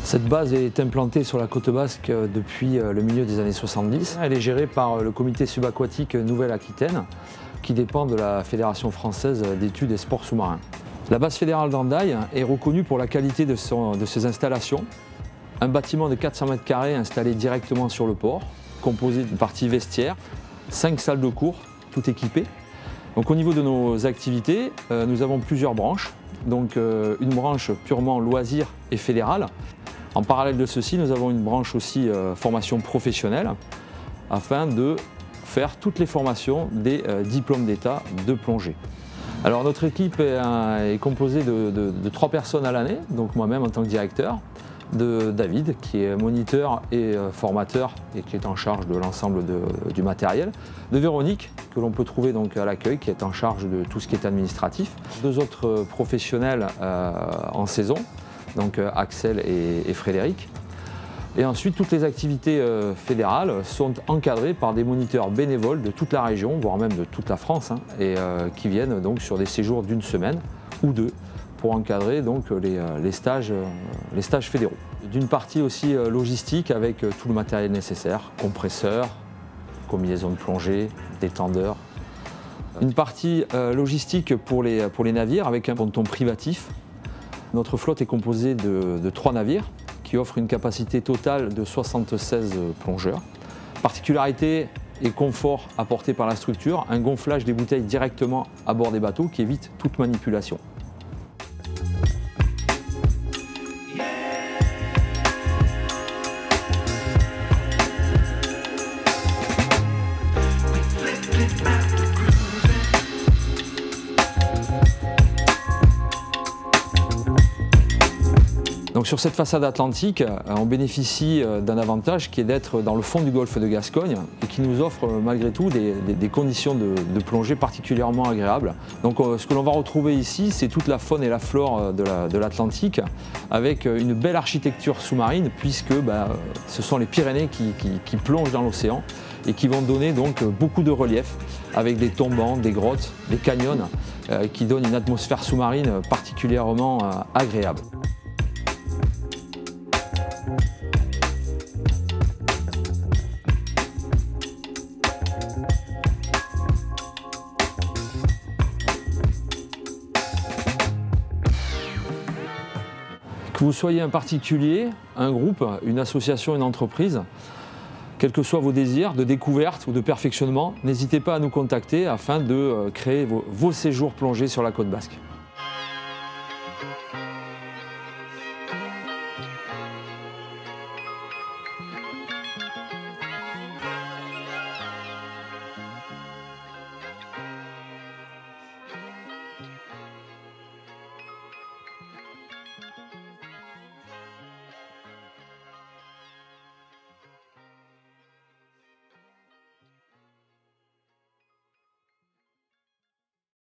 Cette base est implantée sur la côte basque depuis le milieu des années 70. Elle est gérée par le comité subaquatique Nouvelle-Aquitaine qui dépend de la Fédération française d'études et sports sous-marins. La base fédérale d'Hendaye est reconnue pour la qualité de ses installations. Un bâtiment de 400 mètres carrés installé directement sur le port, composé d'une partie vestiaire, 5 salles de cours, tout équipées. Donc, au niveau de nos activités, nous avons plusieurs branches. Donc, une branche purement loisirs et fédérale. En parallèle de ceci, nous avons une branche aussi formation professionnelle afin de faire toutes les formations des diplômes d'État de plongée. Alors notre équipe est composée de 3 personnes à l'année, donc moi-même en tant que directeur, de David qui est moniteur et formateur et qui est en charge de l'ensemble du matériel, de Véronique que l'on peut trouver donc à l'accueil qui est en charge de tout ce qui est administratif, 2 autres professionnels en saison, donc Axel et Frédéric. Et ensuite, toutes les activités fédérales sont encadrées par des moniteurs bénévoles de toute la région, voire même de toute la France, et qui viennent donc sur des séjours d'1 semaine ou 2 pour encadrer donc les stages fédéraux. D'une partie aussi logistique avec tout le matériel nécessaire, compresseurs, combinaisons de plongée, détendeurs. Une partie logistique pour les navires avec un ponton privatif. Notre flotte est composée de 3 navires qui offrent une capacité totale de 76 plongeurs. Particularité et confort apporté par la structure, un gonflage des bouteilles directement à bord des bateaux qui évite toute manipulation. Donc sur cette façade atlantique, on bénéficie d'un avantage qui est d'être dans le fond du golfe de Gascogne et qui nous offre malgré tout des conditions de plongée particulièrement agréables. Donc ce que l'on va retrouver ici, c'est toute la faune et la flore de l'Atlantique avec une belle architecture sous-marine puisque ce sont les Pyrénées qui plongent dans l'océan et qui vont donner donc beaucoup de relief avec des tombants, des grottes, des canyons qui donnent une atmosphère sous-marine particulièrement agréable. Que vous soyez un particulier, un groupe, une association, une entreprise, quels que soient vos désirs de découverte ou de perfectionnement, n'hésitez pas à nous contacter afin de créer vos séjours plongés sur la côte basque.